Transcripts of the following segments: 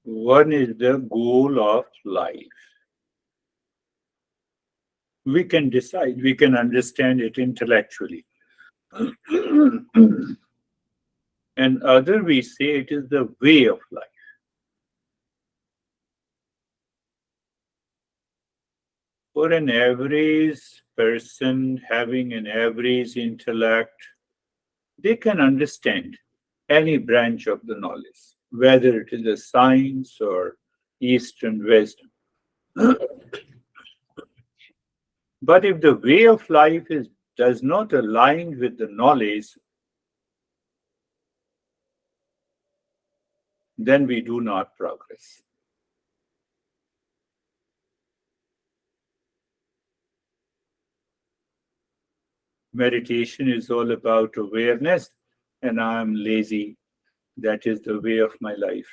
One is the goal of life. We can decide, we can understand it intellectually. And other, we say it is the way of life. For an average person having an average intellect, they can understand any branch of the knowledge, whether it is a science or Eastern wisdom. But if the way of life does not align with the knowledge, then we do not progress. Meditation is all about awareness, and I am lazy. That is the way of my life.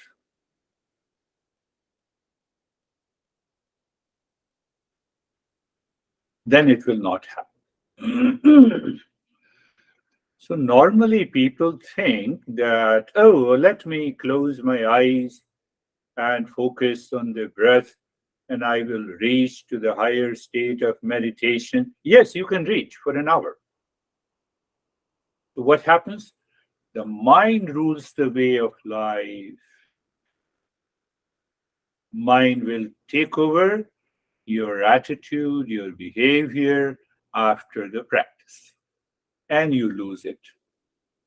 Then it will not happen. So normally people think that, oh, let me close my eyes and focus on the breath, and I will reach to the higher state of meditation. Yes, you can reach for an hour. So what happens? The mind rules the way of life. Mind will take over your attitude, your behavior after the practice, and you lose it.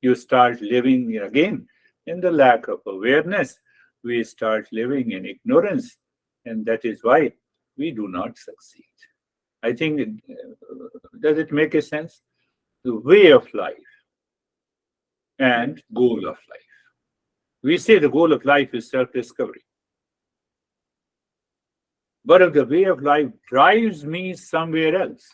You start living again in the lack of awareness. We start living in ignorance, and that is why we do not succeed. I think, does it make a sense? The way of life and goal of life. We say the goal of life is self-discovery. But if the way of life drives me somewhere else,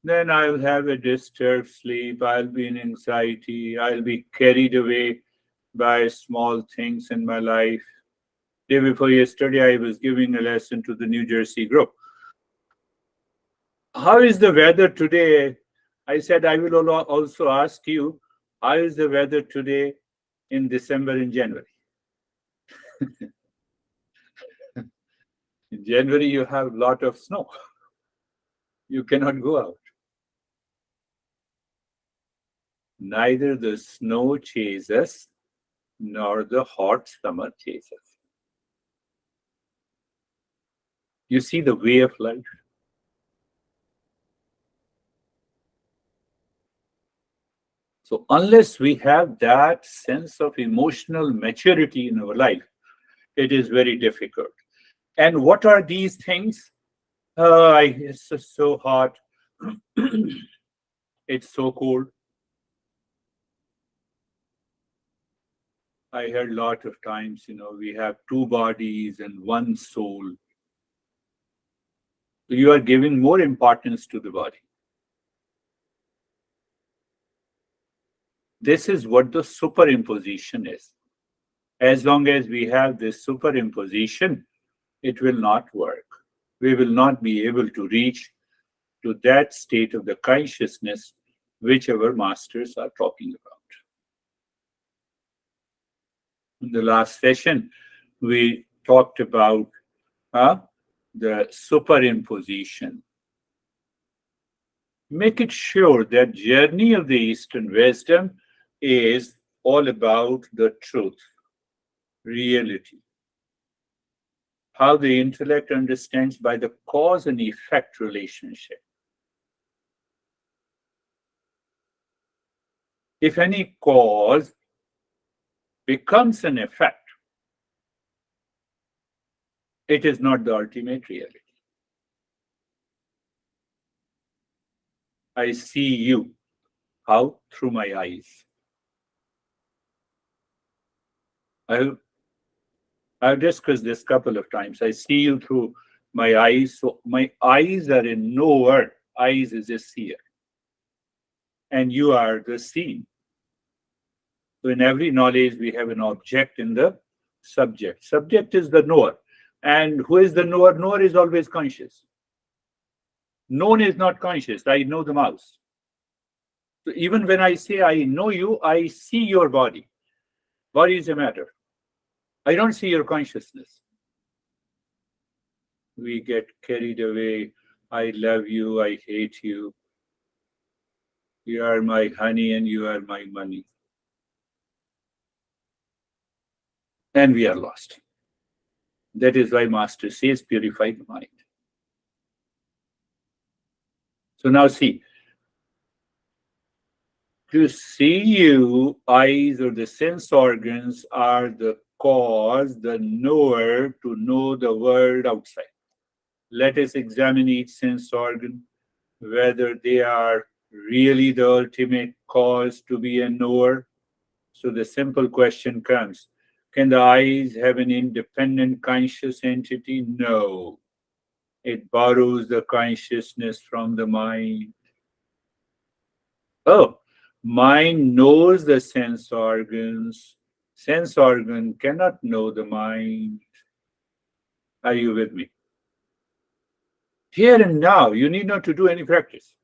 then I'll have a disturbed sleep, I'll be in anxiety, I'll be carried away by small things in my life. Day before yesterday, I was giving a lesson to the New Jersey group. How is the weather today? I said, I will also ask you, how is the weather today in December and January? In January, you have a lot of snow. You cannot go out. Neither the snow chases nor the hot summer chases. You see the way of life. So unless we have that sense of emotional maturity in our life, it is very difficult. And what are these things? It's so hot. It's so cold. I heard a lot of times, we have two bodies and one soul. You are giving more importance to the body. This is what the superimposition is. As long as we have this superimposition, it will not work. We will not be able to reach to that state of the consciousness which our masters are talking about. In the last session, we talked about the superimposition. Make it sure that journey of the Eastern wisdom is all about the truth, reality. How the intellect understands by the cause and effect relationship. If any cause becomes an effect, it is not the ultimate reality. I see you. How? Through my eyes. I've discussed this a couple of times. I see you through my eyes. So my eyes are in knower. Eyes is a seer. And you are the seen. So in every knowledge, we have an object in the subject. Subject is the knower. And who is the knower? Knower is always conscious. Known is not conscious. I know the mouse. So even when I say I know you, I see your body. Body is a matter. I don't see your consciousness. We get carried away. I love you. I hate you. You are my honey and you are my money. And we are lost. That is why Master says purify the mind. So now see, to see you, eyes or the sense organs are the cause, the knower to know the world outside. Let us examine each sense organ, whether they are really the ultimate cause to be a knower. So the simple question comes, can the eyes have an independent conscious entity? No. It borrows the consciousness from the mind. Oh, mind knows the sense organs. Sense organ cannot know the mind. Are you with me? Here and now, you need not to do any practice.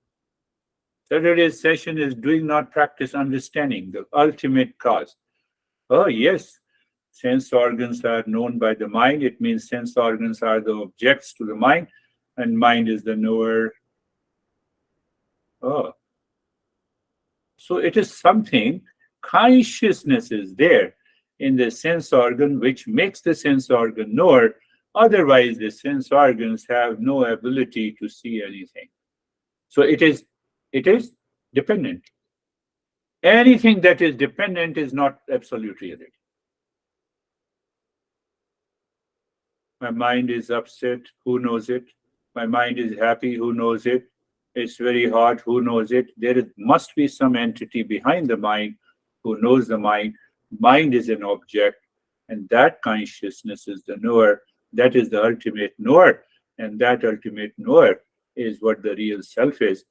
Saturday's session is doing not practice understanding the ultimate cause. Oh, yes, sense organs are known by the mind. It means sense organs are the objects to the mind, and mind is the knower. Oh, so it is something, consciousness is there in the sense organ, which makes the sense organ knower. Otherwise, the sense organs have no ability to see anything. So it is dependent. Anything that is dependent is not absolute reality. My mind is upset, who knows it? My mind is happy, who knows it? It's very hard, who knows it? Must be some entity behind the mind who knows the mind. Mind is an object, and that consciousness is the knower. That is the ultimate knower, and that ultimate knower is what the real self is.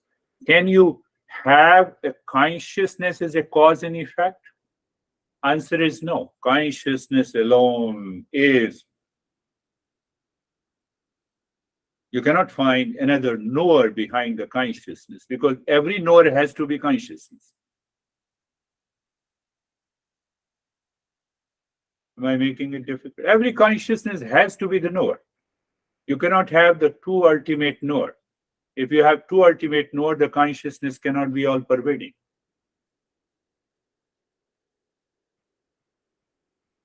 Can you have a consciousness as a cause and effect? Answer is no. Consciousness alone is. You cannot find another knower behind the consciousness because every knower has to be consciousness. Am I making it difficult? Every consciousness has to be the knower. You cannot have the two ultimate knower. If you have two ultimate knower, the consciousness cannot be all pervading.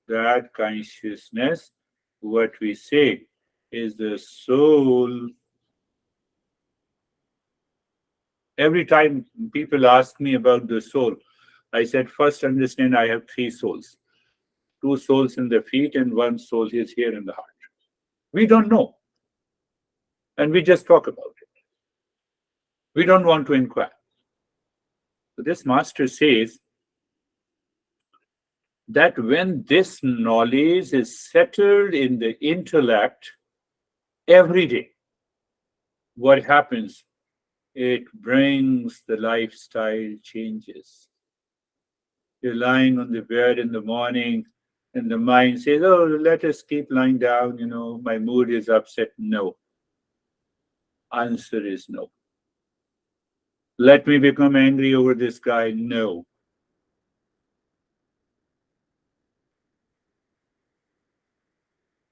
That consciousness, what we say, is the soul. Every time people ask me about the soul, I said, first understand I have three souls. Two souls in the feet and one soul is here in the heart. We don't know. And we just talk about it. We don't want to inquire. So this master says that when this knowledge is settled in the intellect every day, what happens? It brings the lifestyle changes. You're lying on the bed in the morning, and the mind says, oh, let us keep lying down, my mood is upset. No. Answer is no. Let me become angry over this guy. No.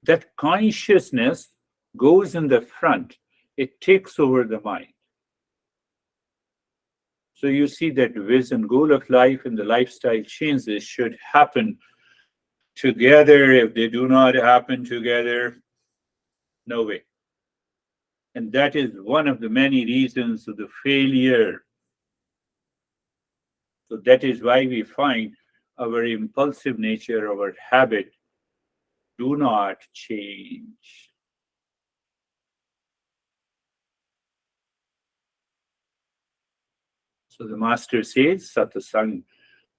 That consciousness goes in the front. It takes over the mind. So you see that vision, goal of life and the lifestyle changes should happen together. If they do not happen together, no way. And that is one of the many reasons of the failure. So that is why we find our impulsive nature, our habit, do not change. So the master says, satsang.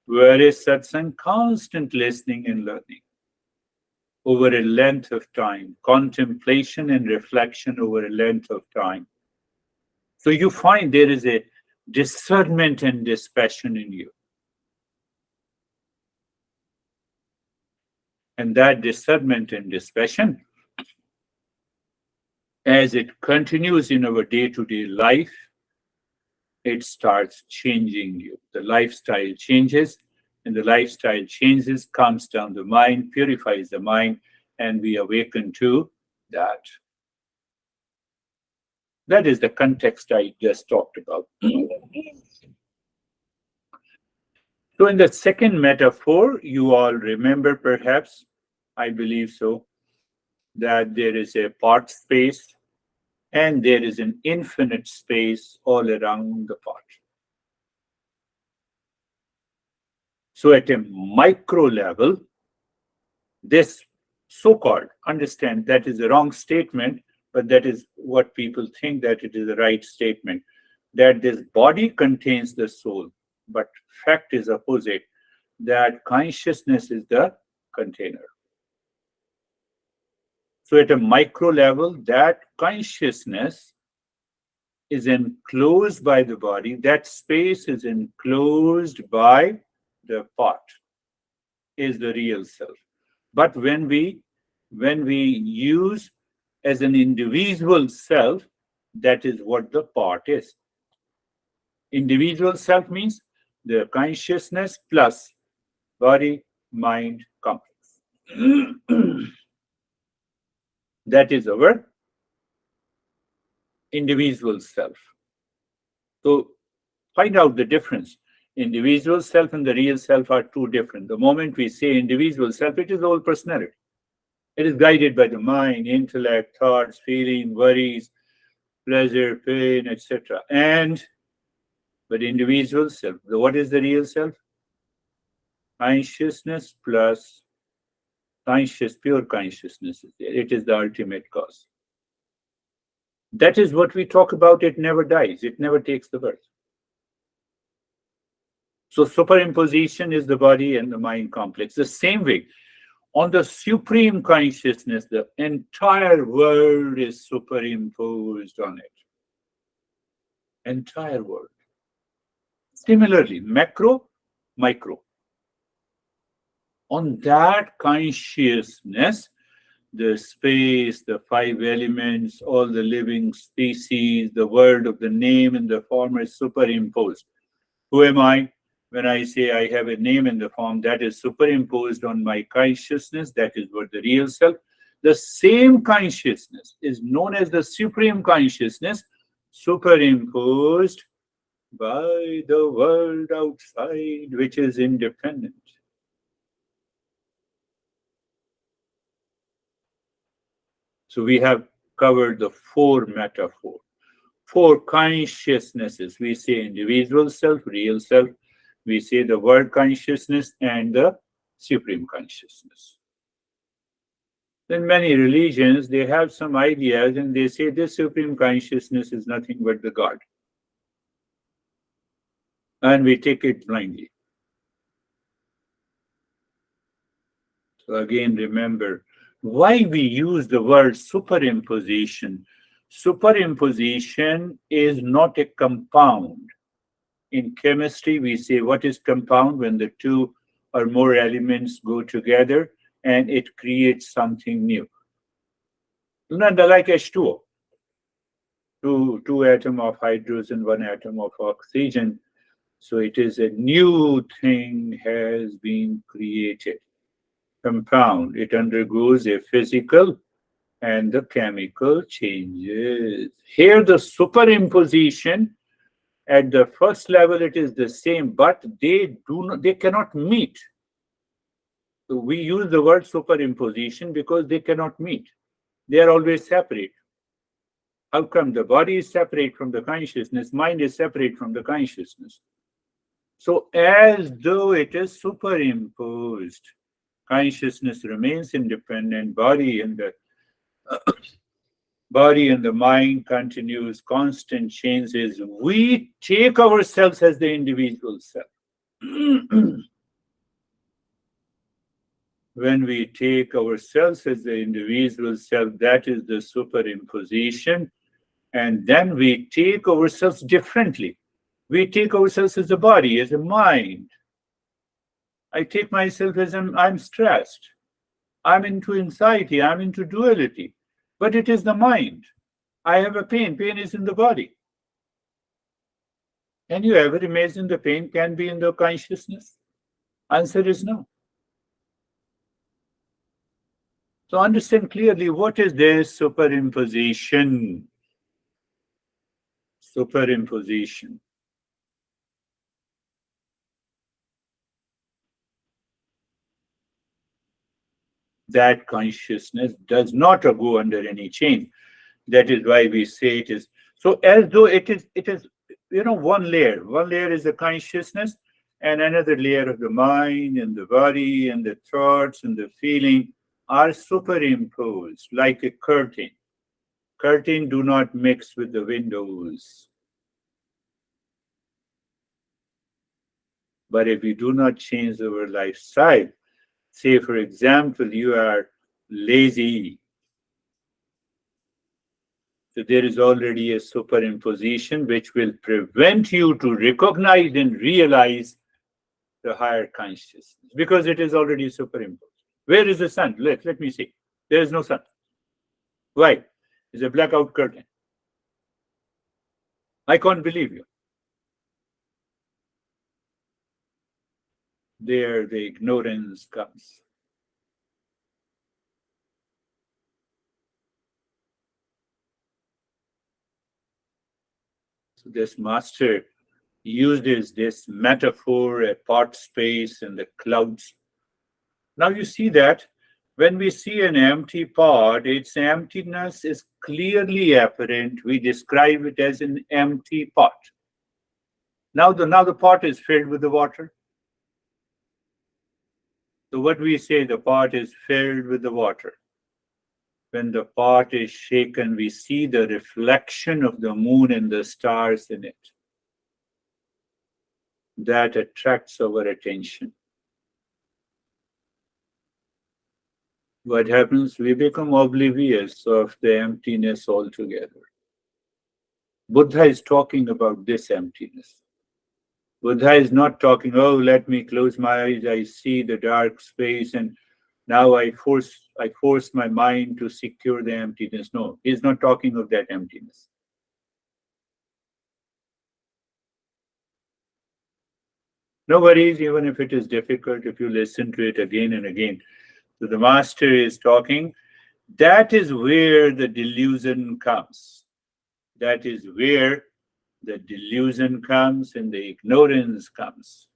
Where is satsang? Constant listening and learning over a length of time, contemplation and reflection over a length of time. So you find there is a discernment and dispassion in you. And that discernment and dispassion As it continues in our day-to-day life, it starts changing you. The lifestyle changes, and the lifestyle changes, calms down the mind, purifies the mind, and we awaken to that. That is the context I just talked about. So, in the second metaphor, you all remember perhaps, I believe so, that there is a part space and there is an infinite space all around the part. So, at a micro level, this so called, understand that is a wrong statement, but that is what people think that it is the right statement, that this body contains the soul, but fact is opposite, that consciousness is the container. So at a micro level, that consciousness is enclosed by the body, that space is enclosed by the part, is the real self. But when we use as an individual self, that is what the part is. Individual self means the consciousness plus body, mind, complex. That is our individual self. So find out the difference. Individual self and the real self are two different. The moment we say individual self, it is all personality. It is guided by the mind, intellect, thoughts, feeling, worries, pleasure, pain, etc. But individual self, what is the real self? Consciousness plus pure consciousness is there. It is the ultimate cause. That is what we talk about. It never dies. It never takes the birth. So superimposition is the body and the mind complex. The same way, on the supreme consciousness, the entire world is superimposed on it. Entire world. Similarly, macro, micro. On that consciousness, the space, the five elements, all the living species, the world of the name and the form is superimposed. Who am I? When I say I have a name and the form, that is superimposed on my consciousness. That is what the real self. The same consciousness is known as the supreme consciousness, superimposed by the world outside, which is independent. So we have covered the four metaphors, four consciousnesses. We say individual self, real self. We say the word consciousness and the supreme consciousness. In many religions, they have some ideas and they say this supreme consciousness is nothing but the God. And we take it blindly. So again, remember why we use the word superimposition. Superimposition is not a compound. In chemistry, we say what is compound? When the two or more elements go together and it creates something new. Not like H2O. Two atoms of hydrogen, one atom of oxygen. So it is a new thing has been created. Compound. It undergoes a physical and the chemical changes. Here the superimposition, at the first level it is the same, but they cannot meet. So we use the word superimposition because they cannot meet. They are always separate. How come? The body is separate from the consciousness, mind is separate from the consciousness. So as though it is superimposed, consciousness remains independent, body and the mind continues constant changes. We take ourselves as the individual self. When we take ourselves as the individual self, that is the superimposition. And then we take ourselves differently. We take ourselves as a body, as a mind. I take myself as I'm stressed. I'm into anxiety. I'm into duality. But it is the mind. I have a pain. Pain is in the body. Can you ever imagine the pain can be in the consciousness? Answer is no. So understand clearly what is this superimposition? Superimposition. That consciousness does not go under any change. That is why we say it is so as though it is one layer. One layer is the consciousness, and another layer of the mind and the body and the thoughts and the feeling are superimposed like a curtain. Curtain do not mix with the windows. But if we do not change our lifestyle, say for example, you are lazy, so there is already a superimposition which will prevent you to recognize and realize the higher consciousness because it is already superimposed. Where is the sun? Let me see. There is no sun. Why? It's a blackout curtain. I can't believe you. There the ignorance comes. So this master uses this metaphor, a pot space and the clouds. Now you see that when we see an empty pot, its emptiness is clearly apparent. We describe it as an empty pot. Now the pot is filled with the water. So what we say, the pot is filled with the water. When the pot is shaken, we see the reflection of the moon and the stars in it. That attracts our attention. What happens? We become oblivious of the emptiness altogether. Buddha is talking about this emptiness. Buddha is not talking, oh, let me close my eyes, I see the dark space, and now I force my mind to secure the emptiness. No, he's not talking of that emptiness. No worries, even if it is difficult, if you listen to it again and again. So the master is talking. That is where the delusion comes. That is where the delusion comes and the ignorance comes.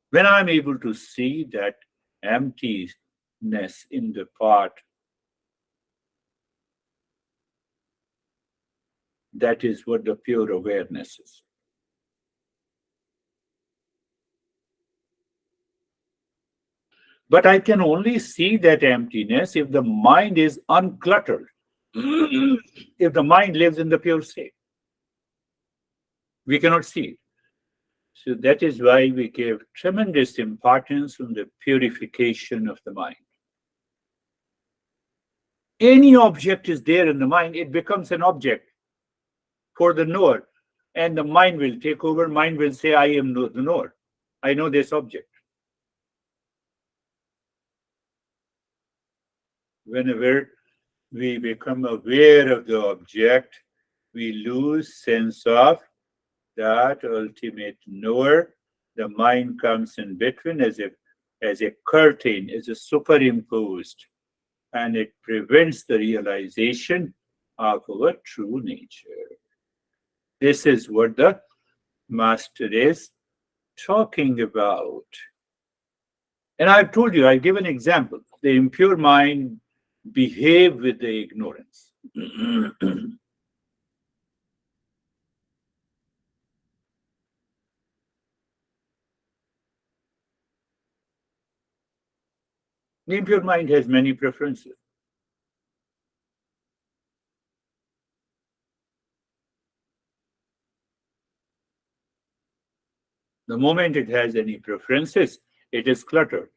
When I'm able to see that emptiness in the pot, that is what the pure awareness is. But I can only see that emptiness if the mind is uncluttered, if the mind lives in the pure state. We cannot see it. So that is why we give tremendous importance on the purification of the mind. Any object is there in the mind, it becomes an object for the knower. And the mind will take over. Mind will say, I am the knower. I know this object. Whenever we become aware of the object, we lose sense of that ultimate knower. The mind comes in between as a curtain, as a superimposed, and it prevents the realization of our true nature. This is what the master is talking about. And I've told you, I've given an example. The impure mind behave with the ignorance. The impure mind has many preferences. The moment it has any preferences, it is cluttered.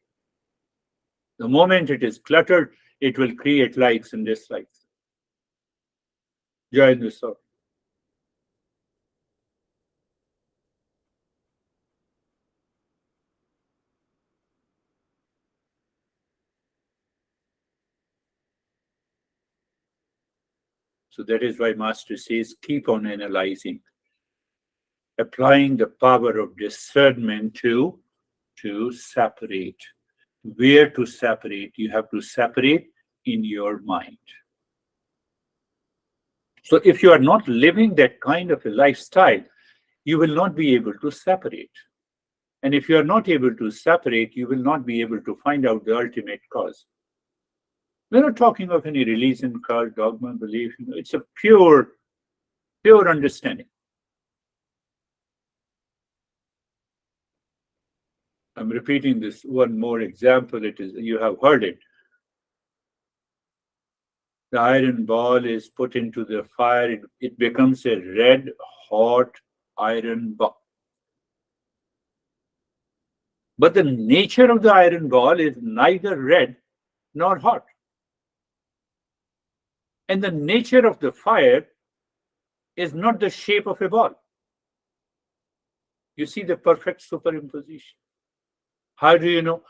The moment it is cluttered, it will create likes and dislikes. Join the soul. So that is why Master says, keep on analyzing, applying the power of discernment to separate. Where to separate? You have to separate in your mind. So if you are not living that kind of a lifestyle, you will not be able to separate. And if you are not able to separate, you will not be able to find out the ultimate cause. We're not talking of any religion, cult, dogma, belief. It's a pure understanding. I'm repeating this one more example. It is, you have heard it. The iron ball is put into the fire, it becomes a red hot iron ball. But the nature of the iron ball is neither red nor hot. And the nature of the fire is not the shape of a ball. You see the perfect superimposition. How do you know?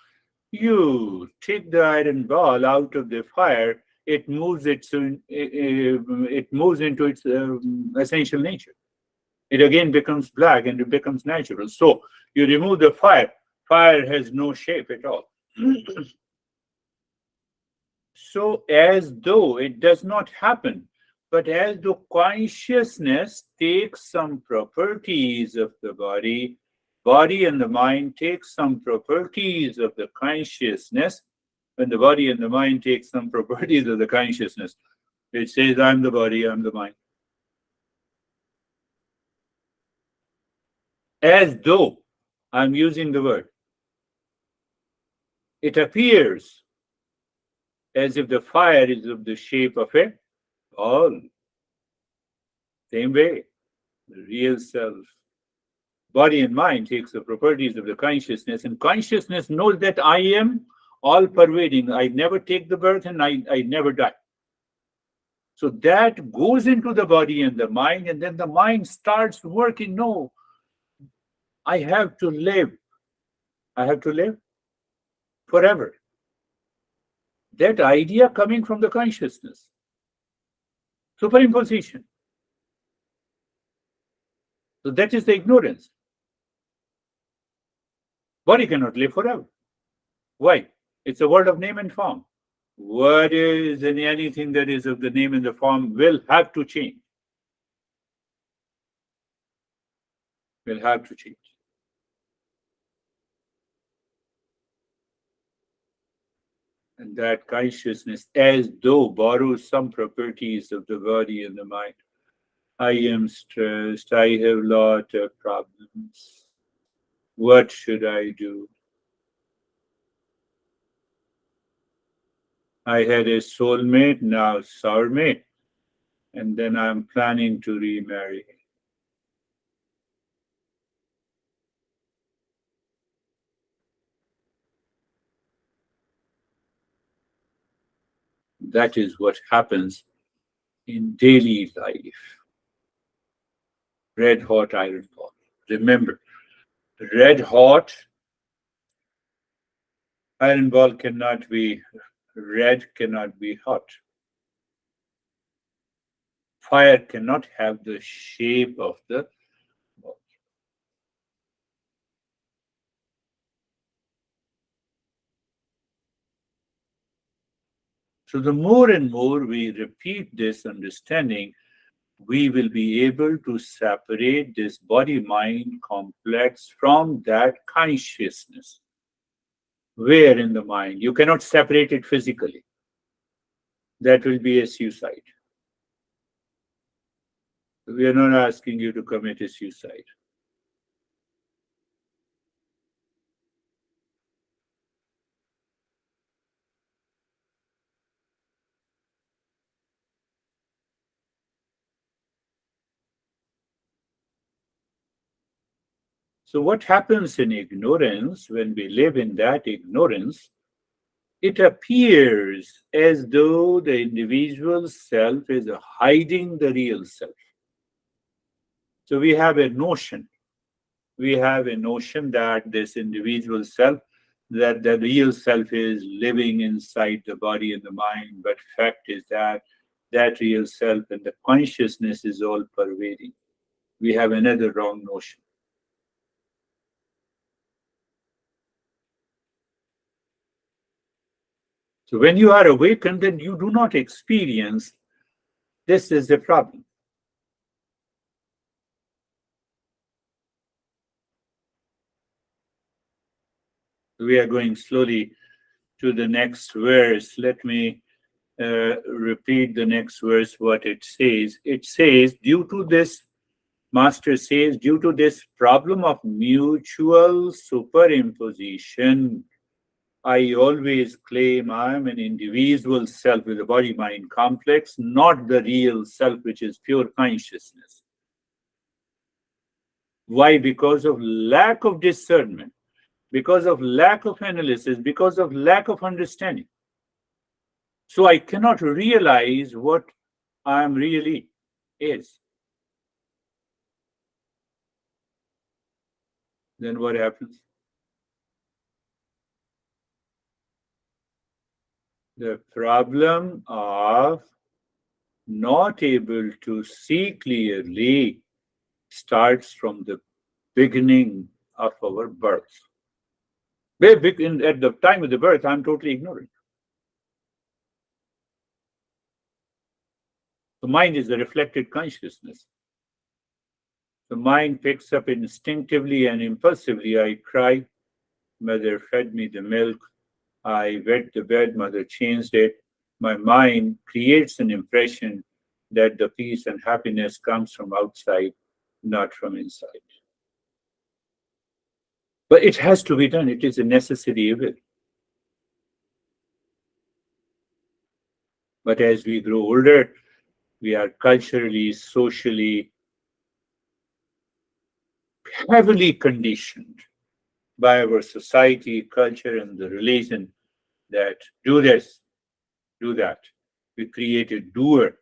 You take the iron ball out of the fire, it moves it moves into its essential nature. It again becomes black and it becomes natural. So you remove the fire, fire has no shape at all. So as though it does not happen, but as though consciousness takes some properties of the body and the mind takes some properties of the consciousness. When the body and the mind take some properties of the consciousness, it says, I'm the body, I'm the mind. As though, I'm using the word, it appears as if the fire is of the shape of a ball. Same way, the real self, body and mind takes the properties of the consciousness, and consciousness knows that I am all pervading. I never take the birth and I never die. So that goes into the body and the mind, and then the mind starts working. No, I have to live. I have to live forever. That idea coming from the consciousness. Superimposition. So that is the ignorance. Body cannot live forever. Why? It's a word of name and form. What is and anything that is of the name and the form will have to change. Will have to change. And that consciousness, as though borrows some properties of the body and the mind. I am stressed. I have a lot of problems. What should I do? I had a soulmate, now sourmate, and then I'm planning to remarry. That is what happens in daily life. Red hot iron ball. Remember, red hot iron ball cannot be red, cannot be hot. Fire cannot have the shape of the ball. So the more and more we repeat this understanding, we will be able to separate this body-mind complex from that consciousness. Where in the mind? You cannot separate it physically. That will be a suicide. We are not asking you to commit a suicide. So what happens in ignorance, when we live in that ignorance, it appears as though the individual self is hiding the real self. So we have a notion. We have a notion that this individual self, that the real self is living inside the body and the mind, but fact is that that real self, and the consciousness is all pervading. We have another wrong notion. So when you are awakened, then you do not experience this is the problem. We are going slowly to the next verse. Let me repeat the next verse, what it says. It says, due to this, Master says, due to this problem of mutual superimposition, I always claim I am an individual self with a body mind complex, not the real self, which is pure consciousness. Why? Because of lack of discernment, because of lack of analysis, because of lack of understanding. So I cannot realize what I am really is. Then what happens? The problem of not able to see clearly starts from the beginning of our birth. At the time of the birth, I'm totally ignorant. The mind is the reflected consciousness. The mind picks up instinctively and impulsively. I cry, mother fed me the milk. I wet the bed, mother changed it. My mind creates an impression that the peace and happiness comes from outside, not from inside. But it has to be done. It is a necessary evil. But as we grow older, we are culturally, socially, heavily conditioned by our society, culture, and the religion that do this, do that. We create a doer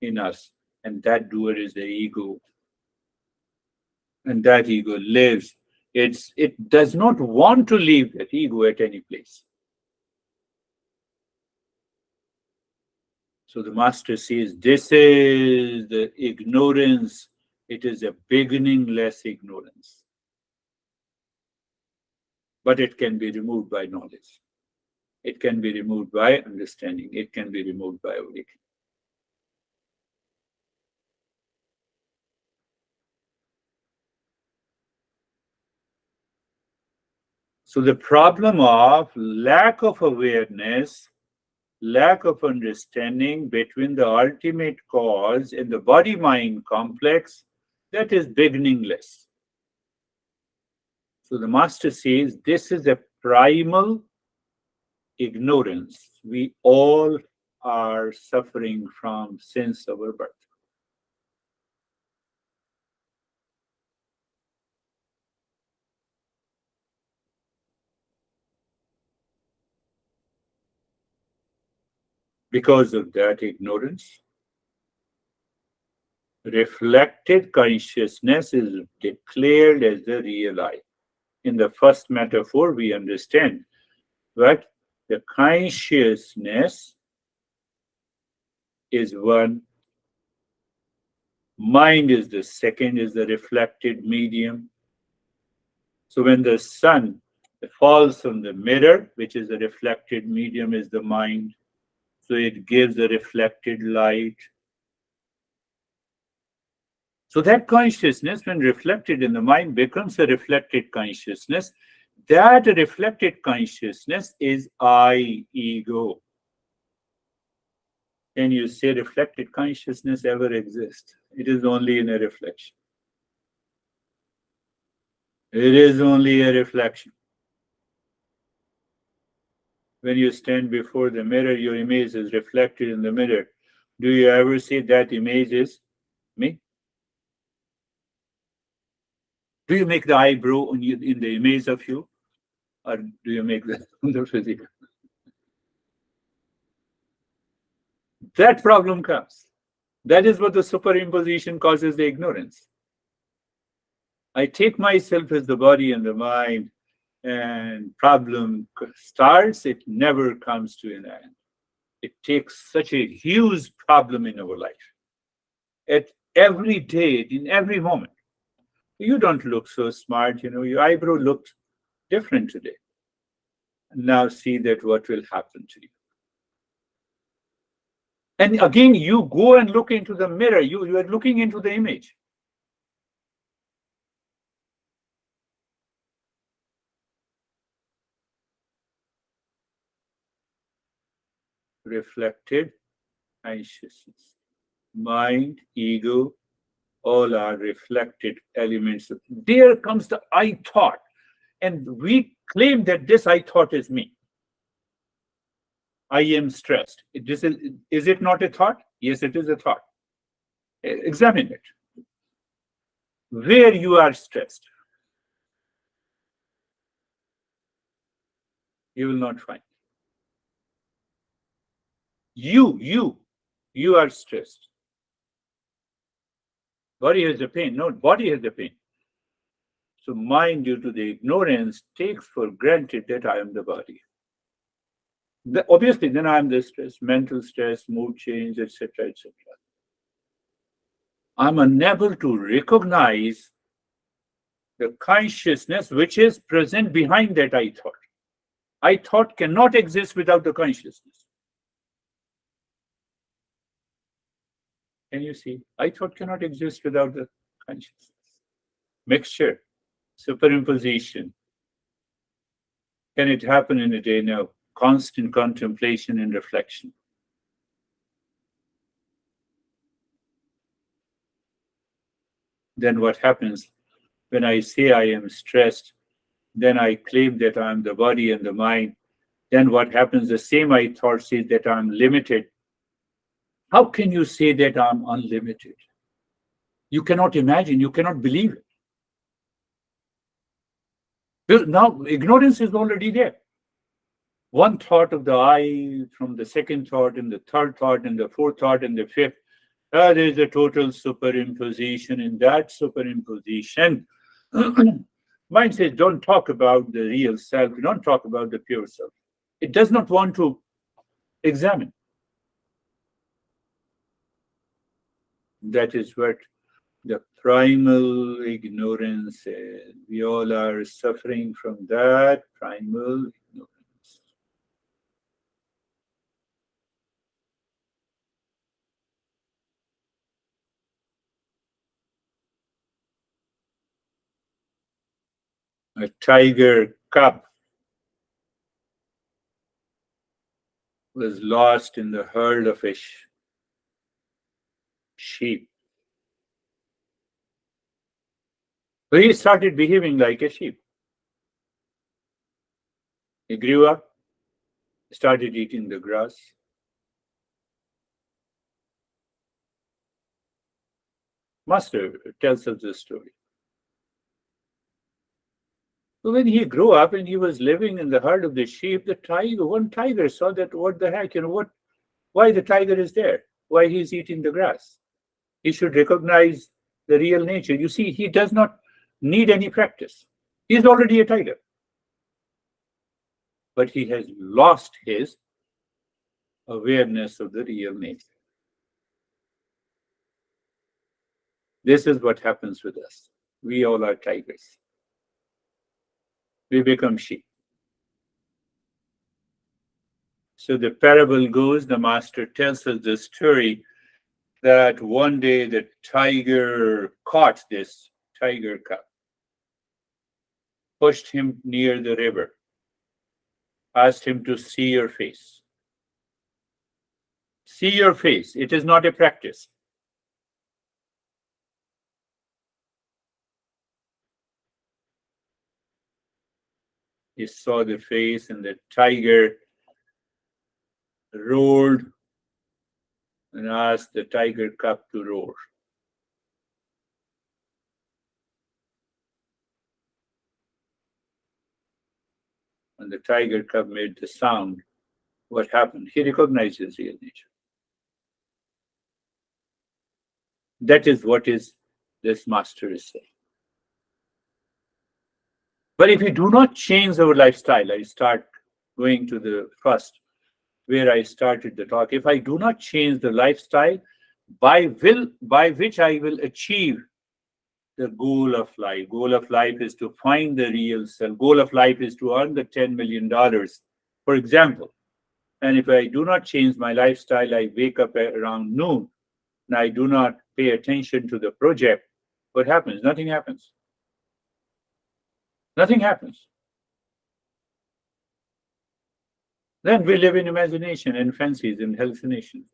in us, and that doer is the ego. And that ego lives. It does not want to leave that ego at any place. So the master says, this is the ignorance. It is a beginningless ignorance. But it can be removed by knowledge. It can be removed by understanding. It can be removed by awakening. So the problem of lack of awareness, lack of understanding between the ultimate cause and the body-mind complex, that is beginningless. So the master says this is a primal ignorance we all are suffering from since our birth. Because of that ignorance, reflected consciousness is declared as the real I. In the first metaphor, we understand that the consciousness is one, mind is the second, is the reflected medium. So when the sun falls on the mirror, which is the reflected medium, is the mind. So it gives a reflected light. So that consciousness, when reflected in the mind, becomes a reflected consciousness. That reflected consciousness is I, ego. Can you say reflected consciousness ever exists? It is only in a reflection. It is only a reflection. When you stand before the mirror, your image is reflected in the mirror. Do you ever see that image is me? Do you make the eyebrow in the image of you? Or do you make the physical? That problem comes. That is what the superimposition causes the ignorance. I take myself as the body and the mind, and problem starts, it never comes to an end. It takes such a huge problem in our life. At every day, in every moment. You don't look so smart, your eyebrow looked different today. Now see that what will happen to you. And again, you go and look into the mirror. You are looking into the image. Reflected consciousness. Mind, ego, all are reflected elements. There comes the I thought. And we claim that this I thought is me. I am stressed. Is it not a thought? Yes, it is a thought. Examine it. Where you are stressed, you will not find. You are stressed. Body has the pain. No, body has the pain. So mind, due to the ignorance, takes for granted that I am the body. Obviously, then I am the stress, mental stress, mood change, etc., etc. I'm unable to recognize the consciousness which is present behind that I thought. I thought cannot exist without the consciousness. Can you see? I thought cannot exist without the consciousness. Mixture, superimposition. Can it happen in a day? No. Constant contemplation and reflection. Then what happens when I say I am stressed? Then I claim that I am the body and the mind. Then what happens? The same I thought says that I'm limited. How can you say that I'm unlimited? You cannot imagine, you cannot believe it. Well, now ignorance is already there. One thought of the I, from the second thought, and the third thought, and the fourth thought, and the fifth. There is a total superimposition. In that superimposition, mind says, don't talk about the real self, don't talk about the pure self. It does not want to examine. That is what the primal ignorance is. We all are suffering from that primal ignorance. A tiger cub was lost in the herd of a sheep. So he started behaving like a sheep. He grew up, started eating the grass. Master tells us the story. So when he grew up and he was living in the herd of the sheep, one tiger saw that, what the heck, why the tiger is there? Why he's eating the grass? He should recognize the real nature. You see, he does not need any practice. He's already a tiger. But he has lost his awareness of the real nature. This is what happens with us. We all are tigers. We become sheep. So the parable goes, the master tells us the story that one day the tiger caught this tiger cub, pushed him near the river, asked him to see your face. See your face. It is not a practice. He saw the face, and the tiger roared and asked the tiger cub to roar. When the tiger cub made the sound, what happened? He recognized his real nature. That is what this master is saying. But if we do not change our lifestyle, I start going to the first. where I started the talk. If I do not change the lifestyle by which I will achieve the goal of life. Goal of life is to find the real self. Goal of life is to earn the $10 million, for example. And if I do not change my lifestyle, I wake up around noon and I do not pay attention to the project, what happens? Nothing happens. Nothing happens. Then we live in imagination and fancies and hallucinations.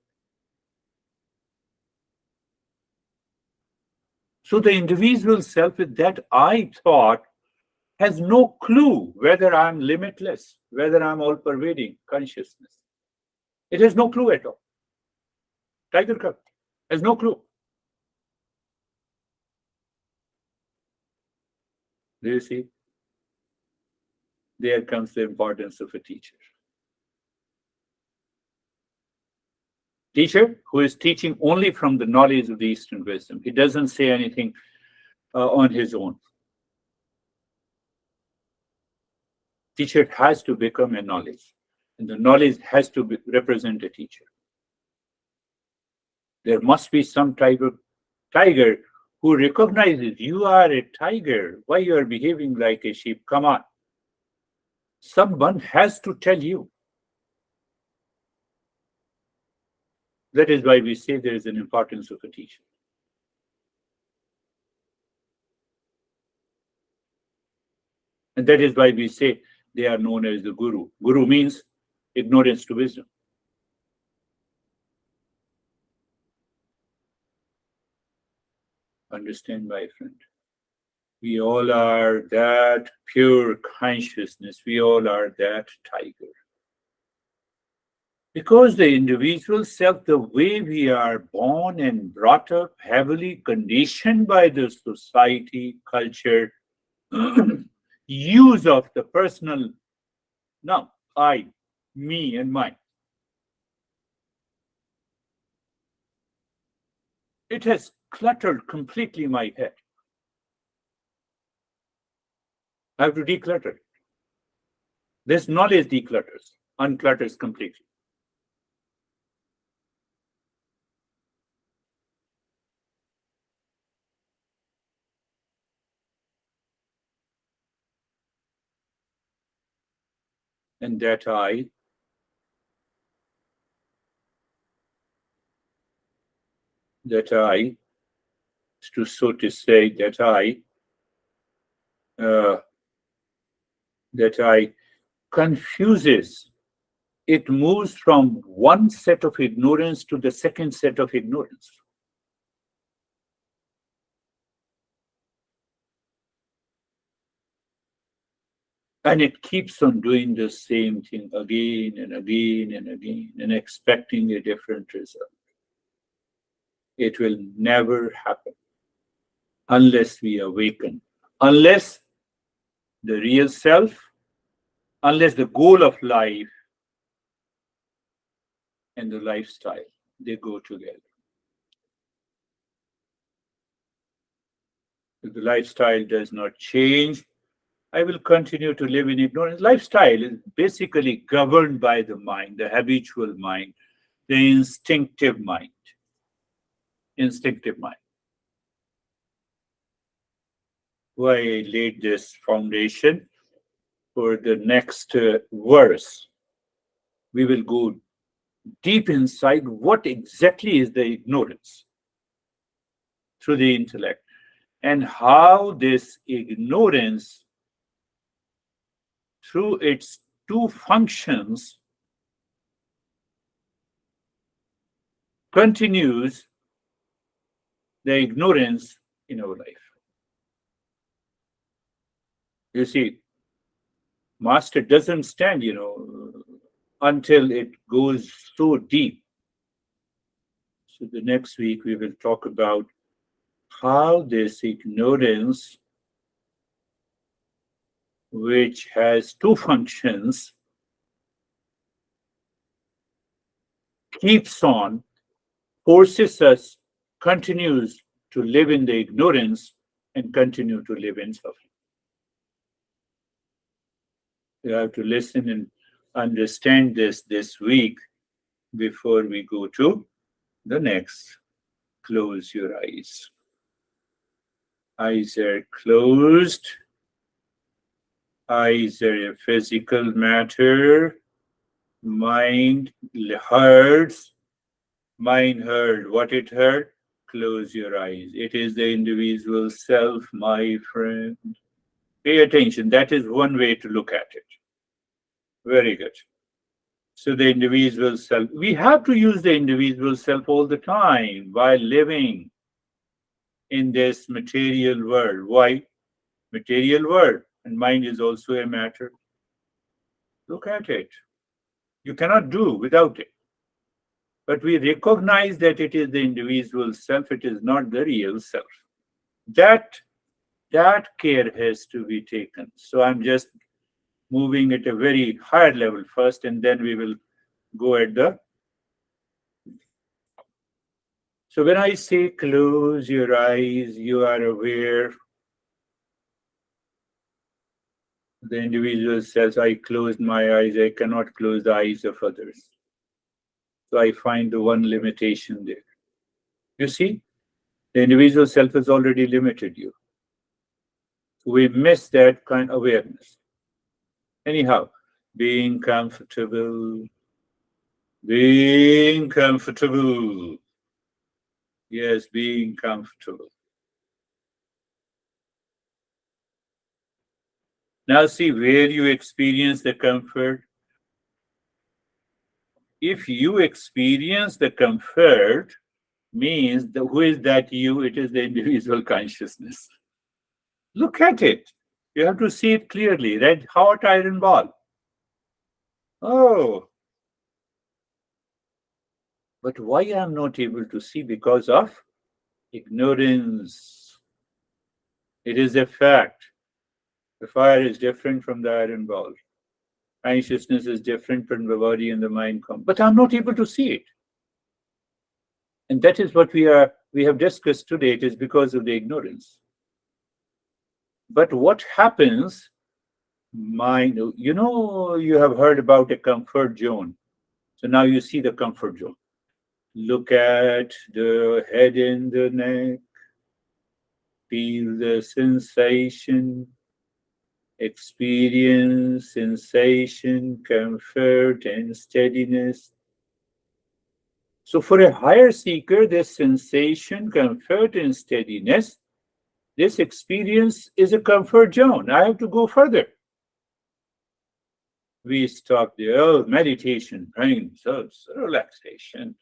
So the individual self with that I thought has no clue whether I'm limitless, whether I'm all pervading consciousness. It has no clue at all. Tiger Cub has no clue. Do you see? There comes the importance of a teacher. Teacher who is teaching only from the knowledge of the Eastern wisdom. He doesn't say anything on his own. Teacher has to become a knowledge, and the knowledge has to represent a teacher. There must be some tiger who recognizes you are a tiger. Why you are behaving like a sheep? Come on. Someone has to tell you. That is why we say there is an importance of a teacher. And that is why we say they are known as the guru. Guru means ignorance to wisdom. Understand, my friend. We all are that pure consciousness. We all are that tiger. Because the individual self, the way we are born and brought up, heavily conditioned by the society, culture, use of the personal now, I, me, and mine. It has cluttered completely my head. I have to declutter. This knowledge declutters, unclutters completely. And that I so to say, that I confuses. It moves from one set of ignorance to the second set of ignorance. And it keeps on doing the same thing again and again and again and expecting a different result. It will never happen unless we awaken, unless the real self, unless the goal of life and the lifestyle, they go together. If the lifestyle does not change, I will continue to live in ignorance. Lifestyle is basically governed by the mind, the habitual mind, the instinctive mind. Instinctive mind. Why I laid this foundation for the next verse. We will go deep inside what exactly is the ignorance through the intellect and how this ignorance through its two functions continues the ignorance in our life. You see, master doesn't stand, until it goes so deep. So the next week we will talk about how this ignorance, which has two functions, keeps on, forces us, continues to live in the ignorance and continue to live in suffering. You have to listen and understand this week before we go to the next. Close your eyes. Eyes are closed. Eyes are a physical matter. Mind hurts. Mind heard. What it heard? Close your eyes. It is the individual self, my friend. Pay attention. That is one way to look at it. Very good. So the individual self, we have to use the individual self all the time while living in this material world. Why? Material world. And mind is also a matter. Look at it. You cannot do without it. But we recognize that it is the individual self, it is not the real self. That care has to be taken. So I'm just moving at a very higher level first, and then we will go at the. So when I say close your eyes, you are aware. The individual says, I closed my eyes, I cannot close the eyes of others. So I find the one limitation there. You see, the individual self has already limited you. We miss that kind of awareness. Anyhow, being comfortable, being comfortable. Yes, being comfortable. Now see where you experience the comfort. If you experience the comfort, means who is that you? It is the individual consciousness. Look at it. You have to see it clearly. Red hot iron ball. Oh. But why I am not able to see? Because of ignorance. It is a fact. The fire is different from the iron ball. Consciousness is different from the body and the mind. But I'm not able to see it. And that is what we have discussed today. It is because of the ignorance. But what happens, mind, you have heard about a comfort zone. So now you see the comfort zone. Look at the head and the neck. Feel the sensation. Experience sensation, comfort, and steadiness. So for a higher seeker, this sensation, comfort, and steadiness, this experience is a comfort zone. I have to go further. We stop there. Oh, meditation brings us relaxation.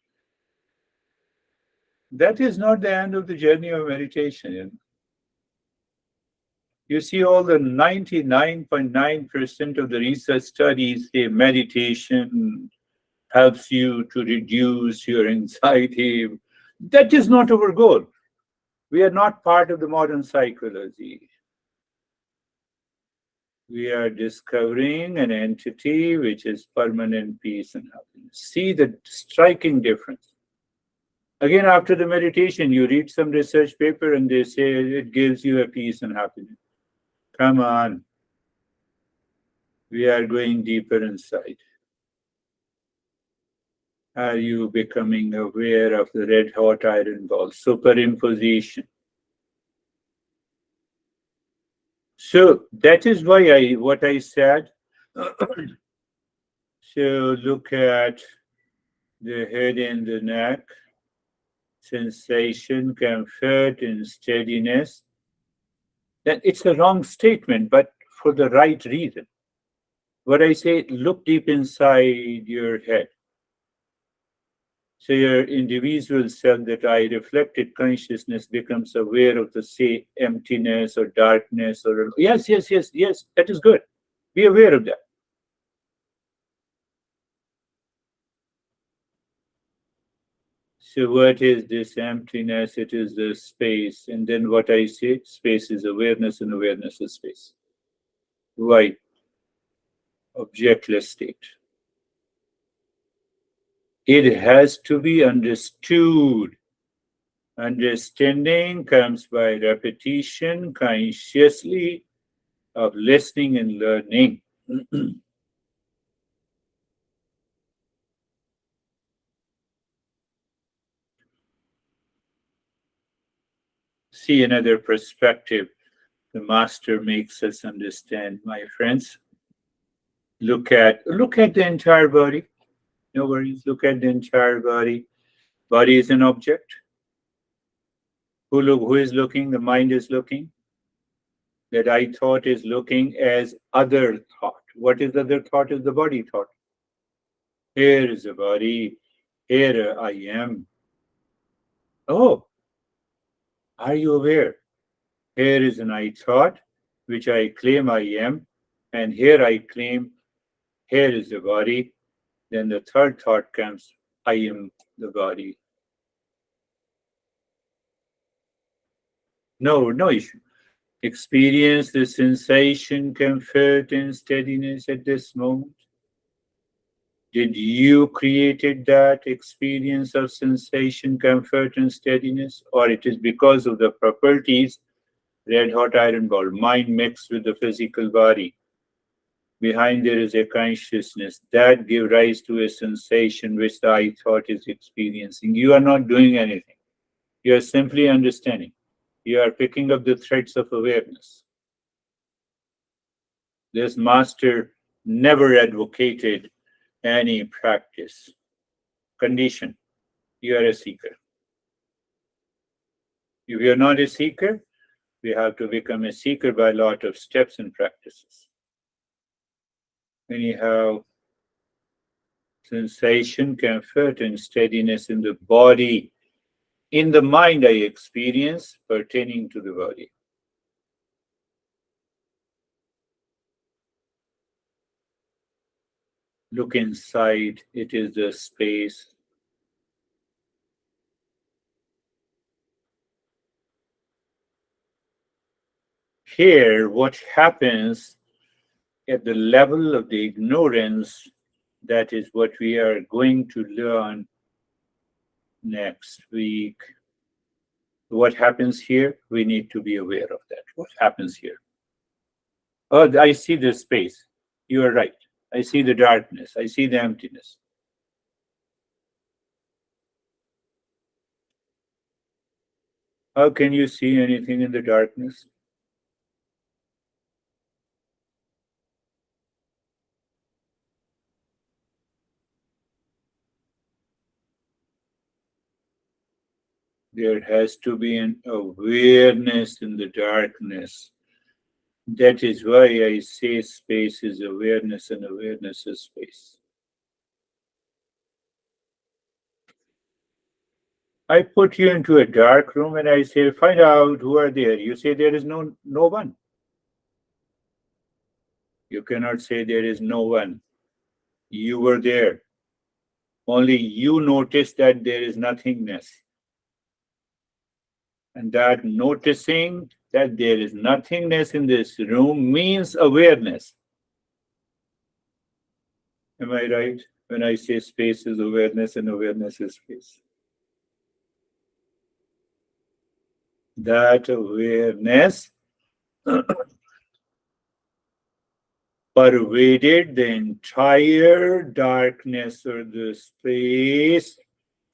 That is not the end of the journey of meditation. You see, all the 99.9% of the research studies say meditation helps you to reduce your anxiety. That is not our goal. We are not part of the modern psychology. We are discovering an entity which is permanent peace and happiness. See the striking difference. Again, after the meditation, you read some research paper and they say it gives you a peace and happiness. Come on. We are going deeper inside. Are you becoming aware of the red hot iron ball? Superimposition. So that is why what I said. So look at the head and the neck, sensation, comfort, and steadiness. That it's a wrong statement, but for the right reason. What I say, look deep inside your head. So your individual self, that I reflected consciousness, becomes aware of the, say, emptiness or darkness or yes, that is good. Be aware of that. So what is this emptiness? It is the space. And then what I say, space is awareness and awareness is space. Why? Objectless state. It has to be understood. Understanding comes by repetition consciously of listening and learning. see another perspective the master makes us understand, my friends. Look at the entire body. No worries. Look at the entire body. Body is an object. Who is looking? The mind is looking. That I thought is looking as other thought. What is other thought? Is the body thought. Here is the body. Here I am. Oh, are you aware? Here is an I thought, which I claim I am, and here I claim here is the body. Then the third thought comes, I am the body. No issue. Experience the sensation, comfort, and steadiness at this moment. Did you created that experience of sensation, comfort, and steadiness, or it is because of the properties, red hot iron ball, mind mixed with the physical body? Behind there is a consciousness that give rise to a sensation which the I thought is experiencing. You are not doing anything. You are simply understanding. You are picking up the threads of awareness. This master never advocated any practice. Condition. You are a seeker. If you are not a seeker, we have to become a seeker by a lot of steps and practices. Anyhow, sensation, comfort, and steadiness in the body, in the mind, I experience pertaining to the body. Look inside, it is the space. Here, what happens at the level of the ignorance, that is what we are going to learn next week. What happens here? We need to be aware of that. What happens here? Oh, I see the space. You are right. I see the darkness. I see the emptiness. How can you see anything in the darkness? There has to be an awareness in the darkness. That is why I say space is awareness and awareness is space. I put you into a dark room and I say, find out who are there. You say there is no one. You cannot say there is no one. You were there. Only you notice that there is nothingness. And that noticing that there is nothingness in this room means awareness. Am I right? When I say space is awareness and awareness is space. That awareness pervaded the entire darkness or the space.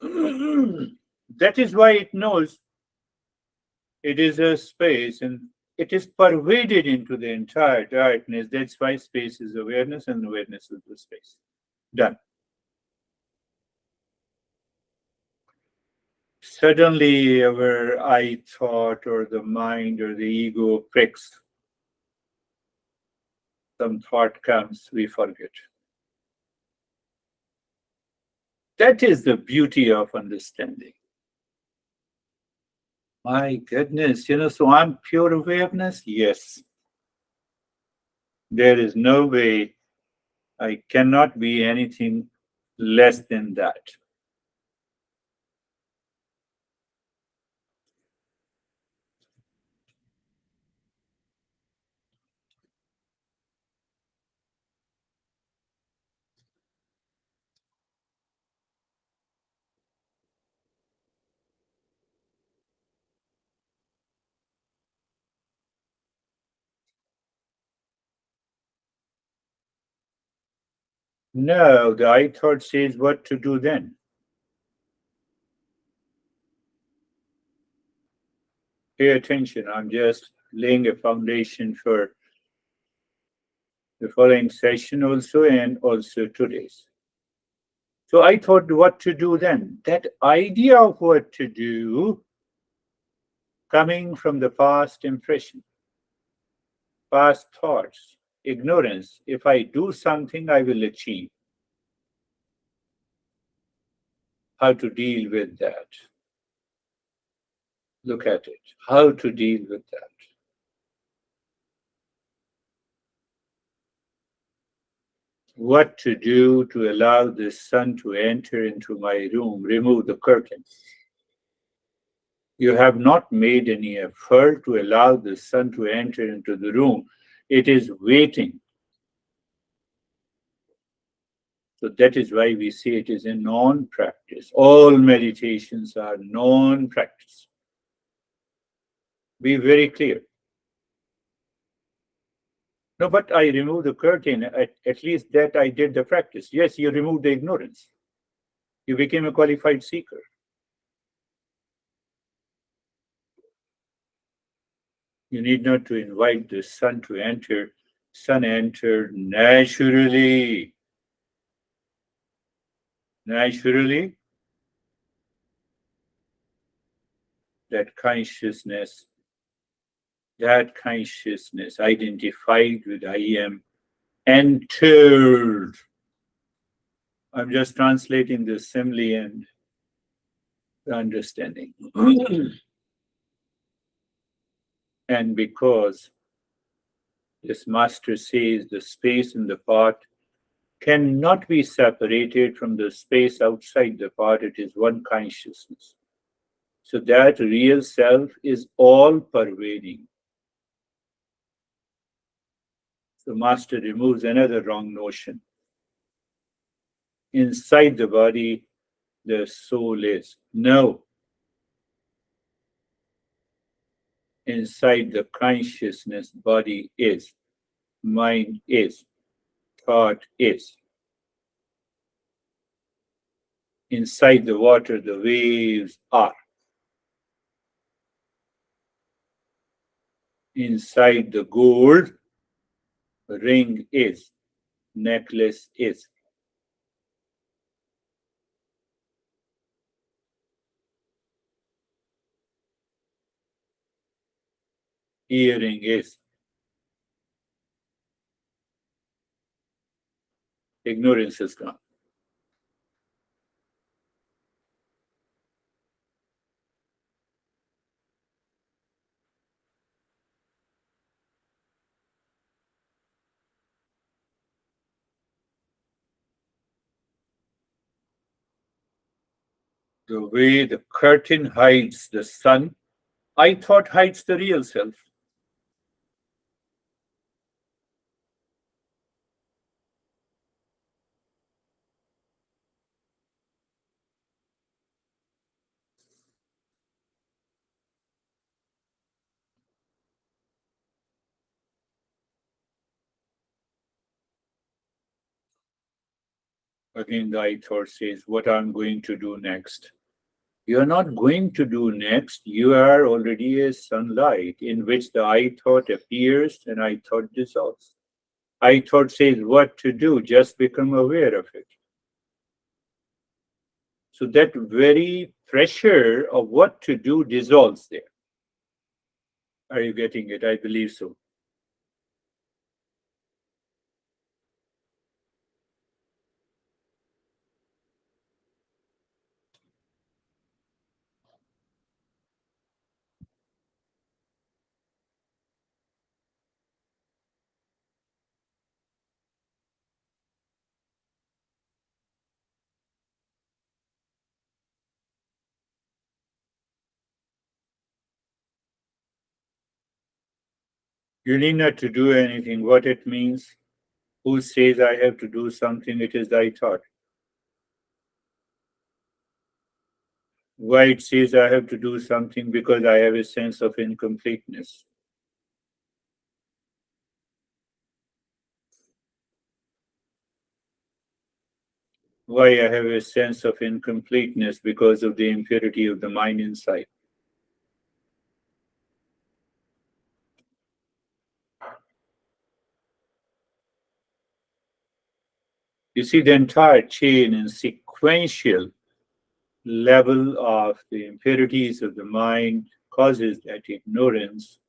That is why it knows it is a space and it is pervaded into the entire darkness. That's why space is awareness and awareness is the space. Done. Suddenly our I thought or the mind or the ego pricks. Some thought comes, we forget. That is the beauty of understanding. My goodness, so I'm pure awareness? Yes. There is no way I cannot be anything less than that. No, the I thought says what to do then. Pay attention. I'm just laying a foundation for the following session also and also today's. So I thought what to do then. That idea of what to do coming from the past impression, past thoughts, ignorance. If I do something, I will achieve. How to deal with that? Look at it. How to deal with that? What to do to allow the sun to enter into my room? Remove the curtain. You have not made any effort to allow the sun to enter into the room. It is waiting. So that is why we say it is a non practice. All meditations are non practice. Be very clear. No, but I removed the curtain. At least that I did the practice. Yes, you removed the ignorance. You became a qualified seeker. You need not to invite the sun to enter. Sun entered naturally. Naturally, that consciousness, identified with I am, entered. I'm just translating the simile and the understanding. And because this master says the space in the pot cannot be separated from the space outside the pot, it is one consciousness. So that real self is all pervading. So master removes another wrong notion. Inside the body, the soul is. No. Inside the consciousness, body is. Mind is. Thought is. Inside the water, the waves are. Inside the gold, ring is. Necklace is. Earring is. Ignorance is gone. The way the curtain hides the sun, I thought hides the real self. Again, the I thought says, what I'm going to do next. You're not going to do next. You are already a sunlight in which the I thought appears and I thought dissolves. I thought says what to do, just become aware of it. So that very pressure of what to do dissolves there. Are you getting it? I believe so. You need not to do anything. What it means, who says I have to do something? It is I thought. Why it says I have to do something? Because I have a sense of incompleteness. Why I have a sense of incompleteness? Because of the impurity of the mind inside. You see, the entire chain and sequential level of the impurities of the mind causes that ignorance,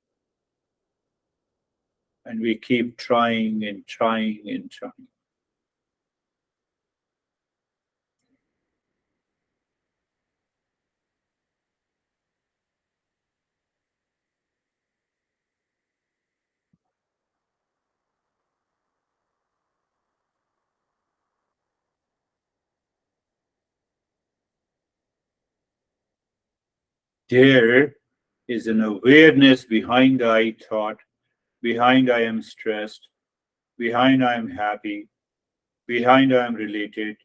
and we keep trying and trying and trying. There is an awareness behind the I thought, behind I am stressed, behind I am happy, behind I am related,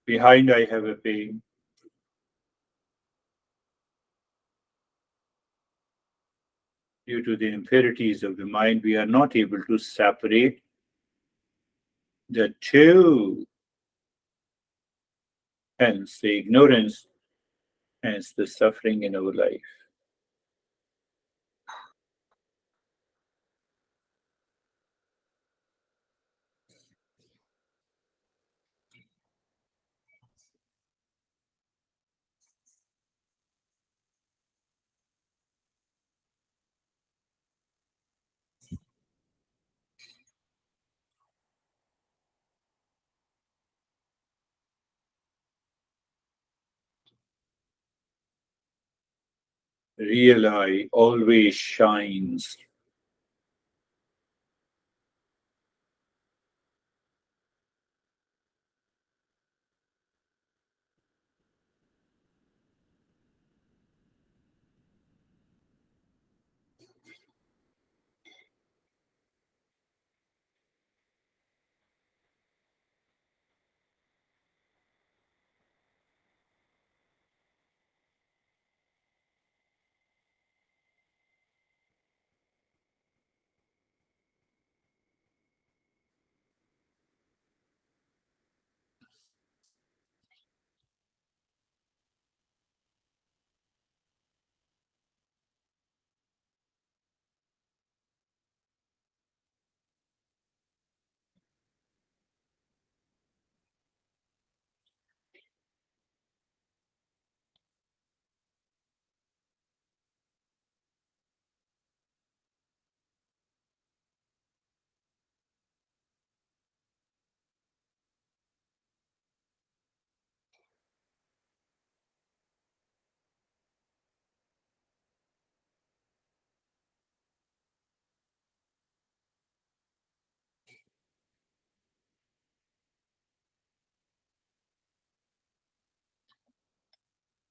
behind I have a pain. Due to the impurities of the mind, we are not able to separate the two, hence the ignorance, hence the suffering in our life. Real I always shines.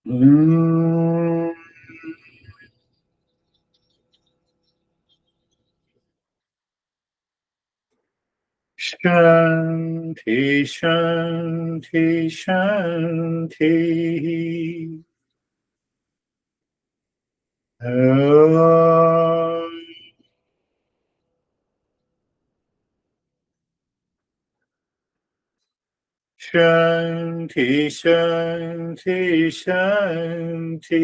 Mm. Shanti, Shanti, Shanti. Om. Shanti, Shanti, Shanti.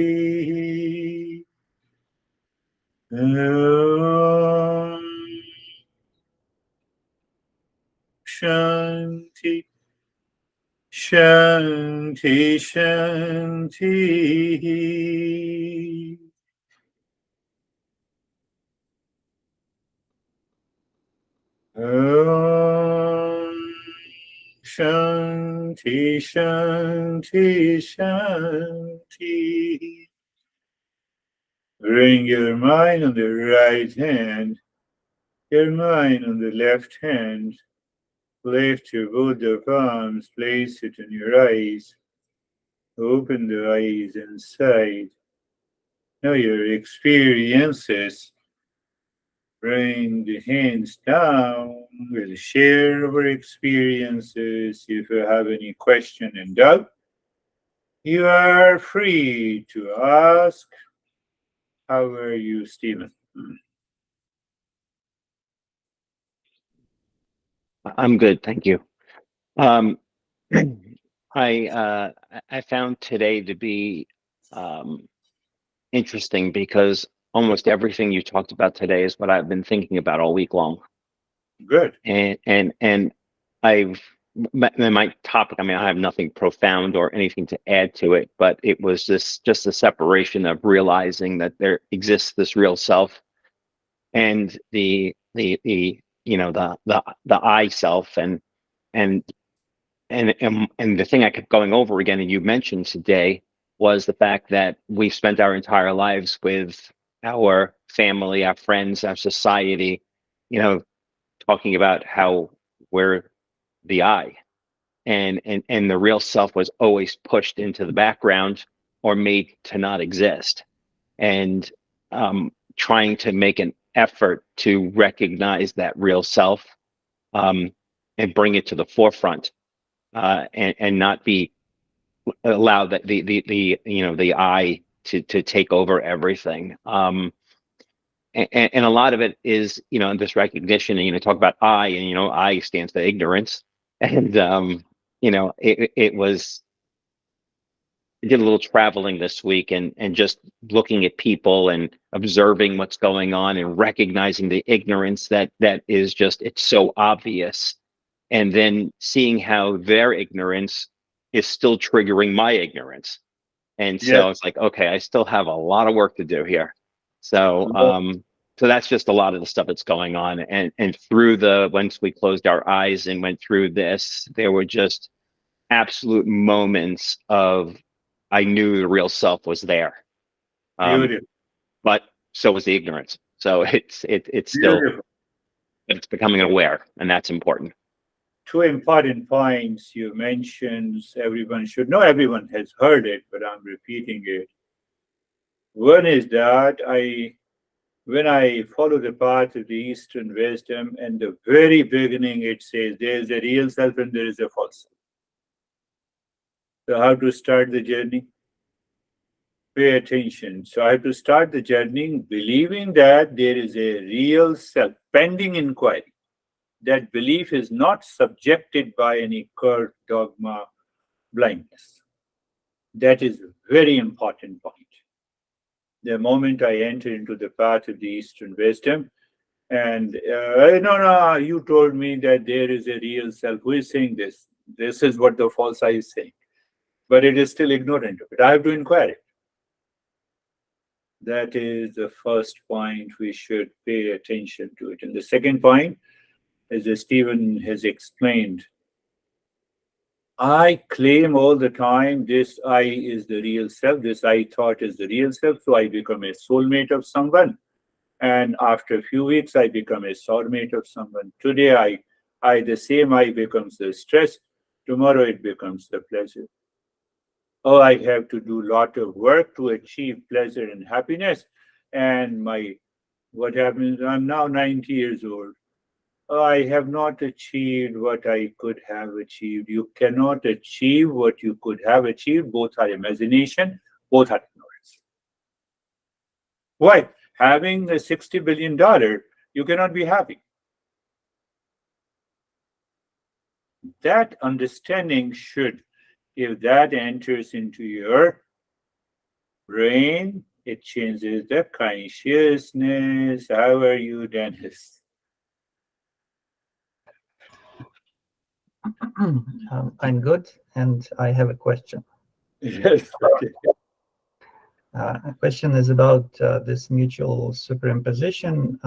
Om. Shanti, Shanti, Shanti. Om. Shanti, Shanti, Shanti. Bring your mind on the right hand, your mind on the left hand. Lift your both the palms, place it on your eyes. Open the eyes inside. Know your experiences. Bring the hands down. We'll share our experiences. If you have any question and doubt, you are free to ask. How are you, Stephen? I'm good, thank you. Um, I found today to be um, interesting because almost everything you talked about today is what I've been thinking about all week long, Good. and I've my topic, I mean, I have nothing profound or anything to add to it, but it was just the separation of realizing that there exists this real self and the the I self, and and the thing I kept going over again, and you mentioned today, was the fact that we've spent our entire lives with our family, our friends, our society, you know, talking about how we're the I, and the real self was always pushed into the background or made to not exist. And trying to make an effort to recognize that real self, um, and bring it to the forefront, and not be allow that the the I to take over everything. And a lot of it is, this recognition, and talk about I, and I stands for ignorance. And it was, I did a little traveling this week, and just looking at people and observing what's going on and recognizing the ignorance that is just, it's so obvious, and then seeing how their ignorance is still triggering my ignorance. And Yes. so it's like, okay, I still have a lot of work to do here. So Lo- so that's just a lot of the stuff that's going on. And through the once we closed our eyes and went through this, there were just absolute moments of, I knew the real self was there. Um, Beautiful. but so was the ignorance. So it's still, Beautiful. it's becoming aware, and that's important. Two important points you mentioned. Everyone should know, everyone has heard it, but I'm repeating it. One is that when I follow the path of the Eastern wisdom, and the very beginning it says there is a real self and there is a false self. So how to start the journey? Pay attention. So I have to start the journey believing that there is a real self, pending inquiry. That belief is not subjected by any curt dogma, blindness. That is a very important point. The moment I enter into the path of the Eastern wisdom, and no, no, you told me that there is a real self. Who is saying this? This is what the false I is saying, but it is still ignorant of it. I have to inquire it. That is the first point we should pay attention to it. And the second point, as Stephen has explained, I claim all the time this I is the real self, this I thought is the real self, so I become a soulmate of someone. And after a few weeks, I become a soulmate of someone. Today, I the same I becomes the stress. Tomorrow, it becomes the pleasure. Oh, I have to do a lot of work to achieve pleasure and happiness. And what happens? I'm now 90 years old. Oh, I have not achieved what I could have achieved. You cannot achieve what you could have achieved. Both are imagination, both are ignorance. Why? Having a $60 billion, you cannot be happy. That understanding should, if that enters into your brain, it changes the consciousness. How are you, Dennis? I'm good, and I have a question. Yes, okay. A question is about this mutual superimposition.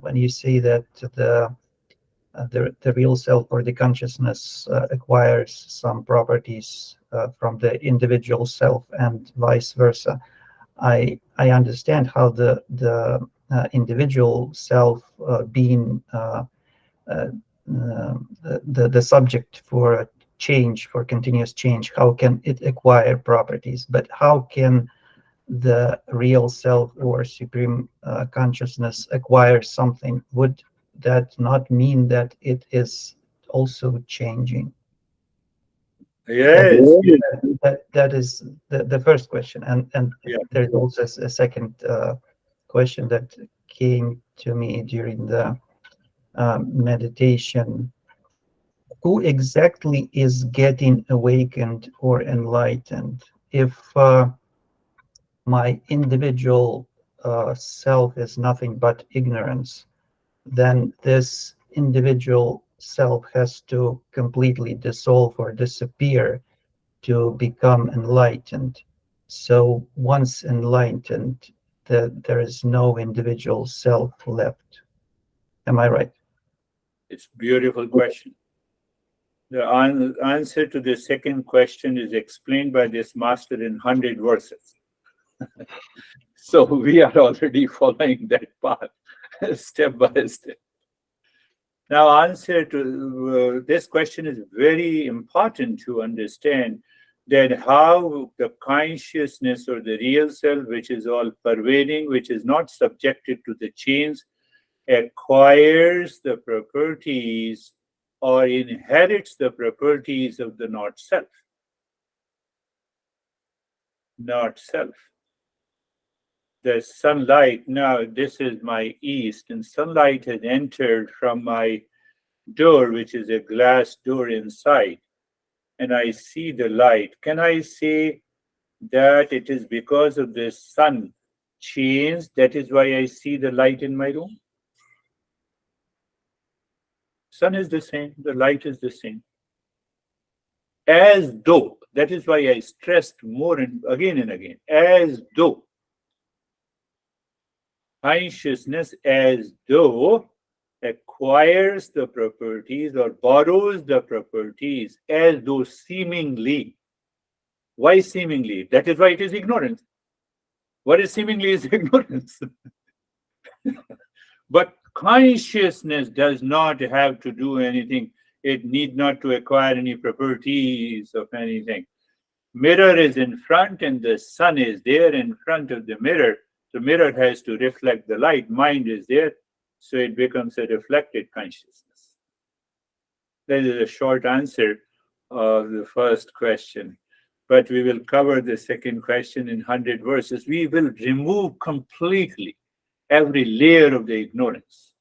When you say that the real self or the consciousness acquires some properties from the individual self and vice versa, I understand how the individual self being uh, the subject for change, for continuous change, how can it acquire properties? But how can the real self or supreme consciousness acquire something? Would that not mean that it is also changing? That Yes, that is the first question, and yeah. there's also a second question that came to me during the meditation. Who exactly is getting awakened or enlightened? If my individual self is nothing but ignorance, then this individual self has to completely dissolve or disappear to become enlightened. So once enlightened, there is no individual self left. Am I right? It's a beautiful question. The answer to the second question is explained by this master in 100 verses. So we are already following that path step by step. Now, answer to this question is very important to understand that how the consciousness or the real self, which is all pervading, which is not subjected to the chains, acquires the properties or inherits the properties of the not self. Not self. The sunlight, now this is my east, and sunlight has entered from my door, which is a glass door inside, and I see the light. Can I say that it is because of the sun changed, that is why I see the light in my room? Sun is the same, the light is the same. As though, that is why I stressed more and again, as though consciousness, as though, acquires the properties or borrows the properties, as though seemingly. Why seemingly? That is why it is ignorance. What is seemingly is ignorance. But consciousness does not have to do anything. It need not to acquire any properties of anything. Mirror is in front and the sun is there in front of the mirror. The mirror has to reflect the light. Mind is there, so it becomes a reflected consciousness. That is a short answer of the first question. But we will cover the second question in 100 verses. We will remove completely every layer of the ignorance.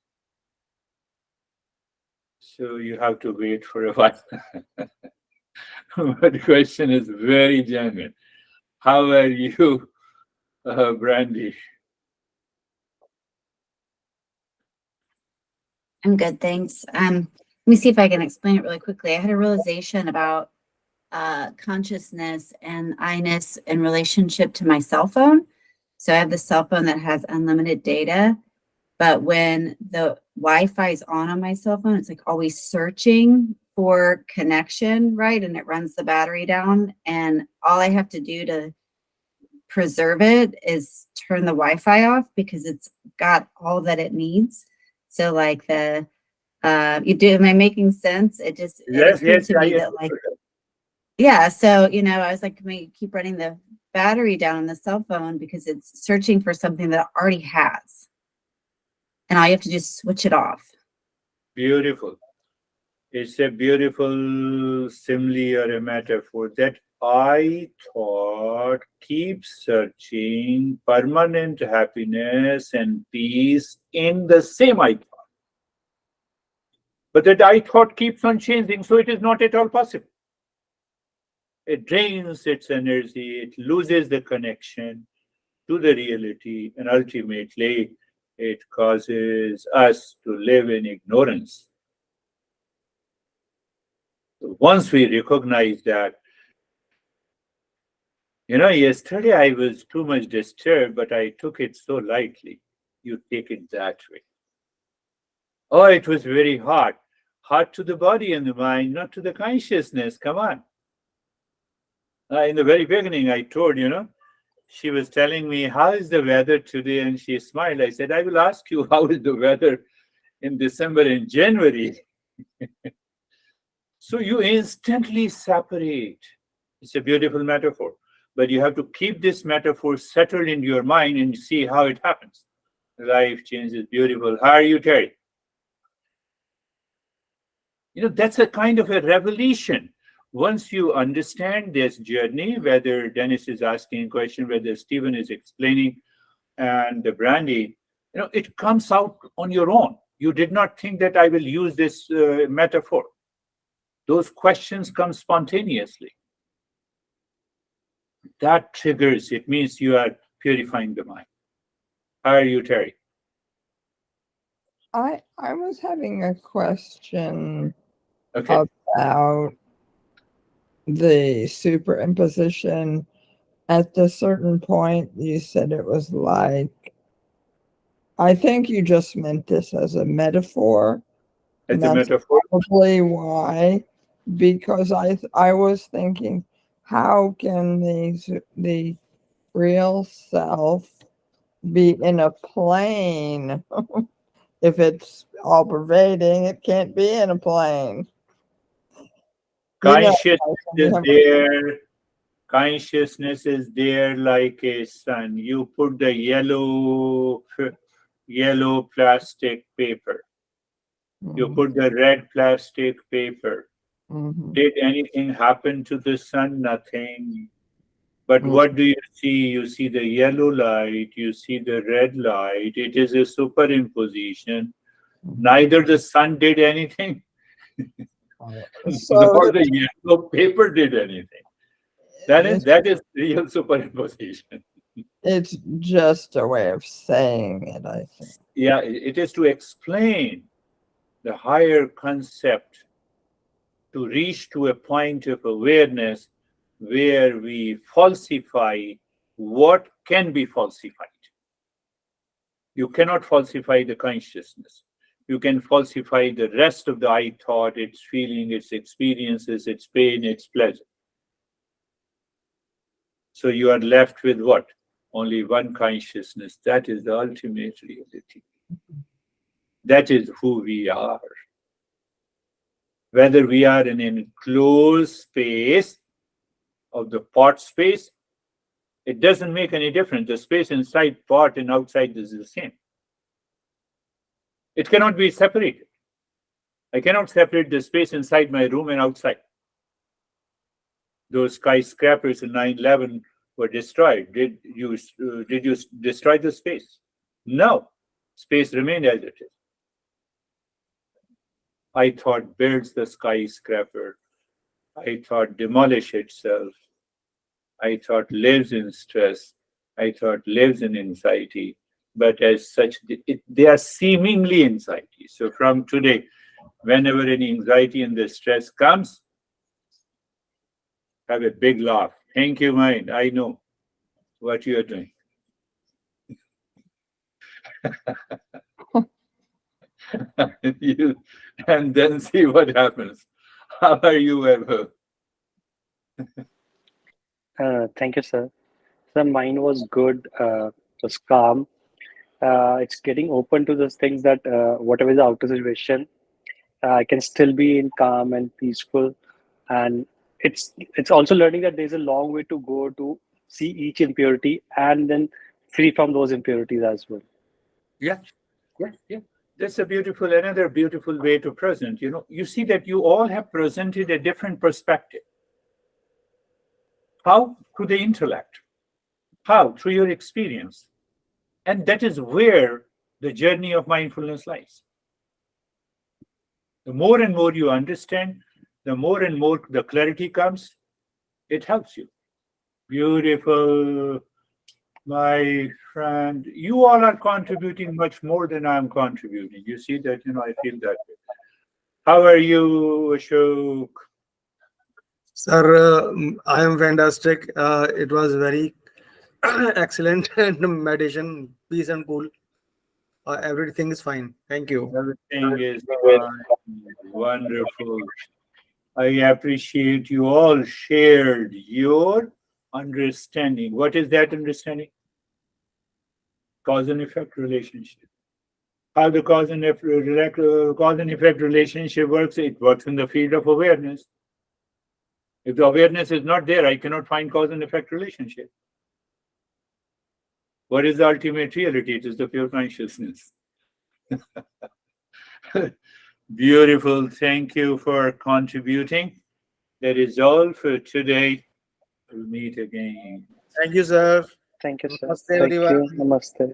So you have to wait for a while. But the question is very genuine. How are you, Brandy? I'm good, thanks. Let me see if I can explain it really quickly. I had a realization about consciousness and I-ness in relationship to my cell phone. So I have the cell phone that has unlimited data, but when the Wi-Fi is on my cell phone, it's like always searching for connection, right? And it runs the battery down. And all I have to do to preserve it is turn the Wi-Fi off because it's got all that it needs. So like am I making sense? It occurred to me that like, yeah, so, I was like, can we keep running the battery down on the cell phone because it's searching for something that it already has. And all you have to just switch it off. Beautiful. It's a beautiful simile or a metaphor that I thought keeps searching permanent happiness and peace in the same I thought. But that I thought keeps on changing, so it is not at all possible. It drains its energy, it loses the connection to the reality, and ultimately it causes us to live in ignorance. Once we recognize that, yesterday I was too much disturbed, but I took it so lightly. You take it that way. Oh, it was very hard. Hard to the body and the mind, not to the consciousness. Come on. In the very beginning, I told, she was telling me, how is the weather today? And she smiled. I said, I will ask you, how is the weather in December and January? So you instantly separate. It's a beautiful metaphor. But you have to keep this metaphor settled in your mind and see how it happens. Life changes, beautiful. How are you, Terry? That's a kind of a revelation. Once you understand this journey, whether Dennis is asking a question, whether Stephen is explaining, and the Brandy, it comes out on your own. You did not think that I will use this metaphor. Those questions come spontaneously. That triggers, it means you are purifying the mind. How are you, Terry? I was having a question Okay. about the superimposition. At the certain point, you said it was like, I think you just meant this as a metaphor. As And a that's metaphor. probably why, because I was thinking, how can the real self be in a plane? If it's all pervading, it can't be in a plane. Consciousness You is have there. Consciousness is there like a sun. You put the yellow plastic paper. You put the red plastic paper. Mhm. Did anything happen to the sun? Nothing. But what do you see? You see the yellow light, you see the red light. It is a superimposition. Neither the sun did anything, So nor the yellow paper did anything. That is real superimposition. it's just a way of saying it, I think. Yeah, it is to explain the higher concept, to reach to a point of awareness where we falsify what can be falsified. You cannot falsify the consciousness. You can falsify the rest of the I thought, its feeling, its experiences, its pain, its pleasure. So you are left with what? Only one consciousness. That is the ultimate reality. That is who we are. Whether we are in an enclosed space of the pot space, it doesn't make any difference. The space inside pot and outside is the same. It cannot be separated. I cannot separate the space inside my room and outside. Those skyscrapers in 9/11 were destroyed. Did you destroy the space? No. Space remained as it is. I thought builds the skyscraper. I thought demolish itself. I thought lives in stress. I thought lives in anxiety. But as such, they are seemingly anxiety. So from today, whenever any anxiety and the stress comes, have a big laugh. Thank you, mind. I know what you are doing. And then see what happens. How are you ever? Thank you, sir. So mine was good, was calm. It's getting open to those things that whatever is the outer situation, I can still be in calm and peaceful. And it's also learning that there's a long way to go to see each impurity and then free from those impurities as well. Yeah, yeah, yeah. That's another beautiful way to present. You see that you all have presented a different perspective. How? Through the intellect. How? Through your experience. And that is where the journey of mindfulness lies. The more and more you understand, the more and more the clarity comes, it helps you. Beautiful, my friend. You all are contributing much more than I'm contributing. You see that, I feel that way. How are you, Ashok? Sir, I am fantastic. It was very excellent and meditation, peace and cool. Everything is fine. Thank you. Everything is fine. Wonderful. I appreciate you all shared your understanding. What is that understanding? Cause and effect relationship. How the cause and effect relationship works? It works in the field of awareness. If the awareness is not there, I cannot find cause and effect relationship. What is the ultimate reality? It is the pure consciousness. Beautiful. Thank you for contributing. That is all for today. We'll meet again. Thank you, sir. Thank you, sir. Namaste, Thank everyone. you. Namaste.